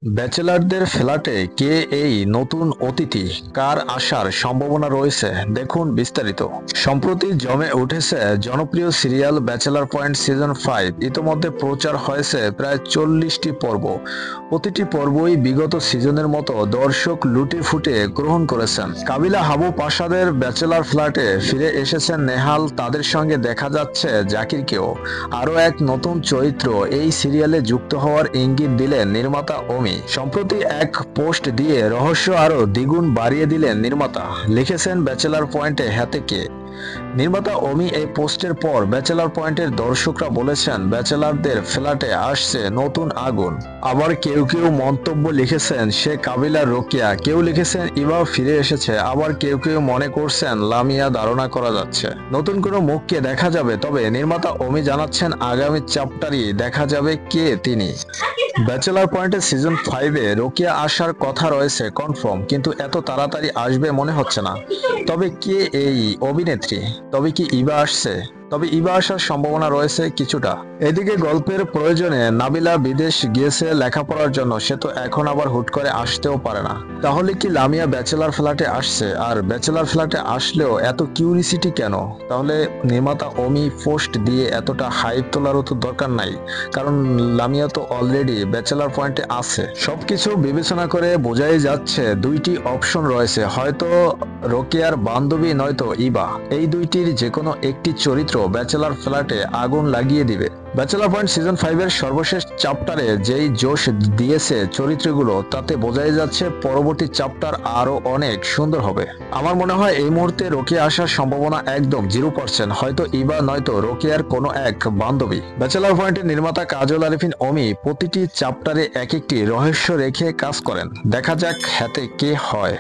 ব্যাচেলারদের ফ্ল্যাটে কে এই নতুন অতিথি, কার আসার সম্ভাবনা রয়েছে, দেখুন বিস্তারিত। সম্প্রতি জমে উঠেছে জনপ্রিয় সিরিয়াল ব্যাচেলার পয়েন্ট সিজন 5। ইতোমধ্যে প্রচার হয়েছে প্রায় 40টি পর্ব। প্রতিটি পর্বই বিগত সিজনের মতো দর্শক লুটে ফুটে গ্রহণ করেছেন। কাবিলা হাবু প্রাসাদের ব্যাচেলার ফ্ল্যাটে ফিরে এসেছেন নেহাল, তাদের সঙ্গে দেখা যাচ্ছে জাকিরকেও। আরও এক নতুন চরিত্র এই সিরিয়ালে যুক্ত হওয়ার ইঙ্গিত দিলেন নির্মাতা অমি। সম্প্রতি এক পোস্ট দিয়ে রহস্য আরো দ্বিগুণ বাড়িয়ে দিলেন নির্মাতা। লিখেছেন ব্যাচেলার পয়েন্টে হাতে কে। নির্মাতা অমি এই পোস্টের পর ব্যাচেলার পয়েন্টের দর্শকরা বলেছেন ব্যাচেলারদের ফ্ল্যাটে আসছে নতুন আগুন। আবার কেউ কেউ মন্তব্য লিখেছেন সে কাবিলা রোকেয়া, কেউ লিখেছেন ইভাও ফিরে এসেছে, আবার কেউ কেউ মনে করছেন লামিয়া। ধারণা করা যাচ্ছে নতুন কোনো মুখকে দেখা যাবে, তবে নির্মাতা অমি জানাচ্ছেন আগামী চ্যাপ্টারই দেখা যাবে কে তিনি। ব্যাচেলার পয়েন্টে সিজন 5-এ রোকেয়া আসার কথা রয়েছে কনফার্ম, কিন্তু এত তাড়াতাড়ি আসবে মনে হচ্ছে না। তবে কে এই অভিনেত্রী? তবে কি ইভা আসছে? তবে ইভা আসার সম্ভাবনা রয়েছে কিছুটা। এদিকে গল্পের প্রয়োজনে নাবিলা বিদেশ গিয়েছে লেখাপড়ার জন্য, সে তো এখন আবার হুট করে আসতেও পারে না। তাহলে কি লামিয়া ব্যাচেলার ফ্ল্যাটে আসছে? আর ব্যাচেলার ফ্ল্যাটে আসলেও এত কিউরিসিটি কেন? তাহলে নির্মাতা অমি পোস্ট দিয়ে এতটা হাইপ তোলারও তো দরকার নাই, কারণ লামিয়া তো অলরেডি ব্যাচেলার পয়েন্টে আছে। সবকিছু বিবেচনা করে বোঝাই যাচ্ছে দুইটি অপশন রয়েছে, হয়তো রোকেয়ার বান্ধবী নয়তো ইভা। এই দুইটির যে কোনো একটি চরিত্র ব্যাচেলার ফ্ল্যাটে আগুন লাগিয়ে দিবে। ব্যাচেলার পয়েন্ট সিজন 5-এর সর্বশেষ চ্যাপ্টারে যেই জোশ দিয়েছে চরিত্রগুলো, তাতে বোঝাই যাচ্ছে পরবর্তী চ্যাপ্টার আরো অনেক সুন্দর হবে। আমার মনে হয় এই মুহূর্তে রোকেয়া আসার সম্ভাবনা একদম 0%। হয়তো ইভা নয়তো রোকেয়ার কোনো এক বান্ধবী। ব্যাচেলার পয়েন্টের নির্মাতা কাজল আরিফিন অমি প্রতিটি চ্যাপ্টারে এক একটি রহস্য রেখে কাজ করেন। দেখা যাক হাতে কে হয়।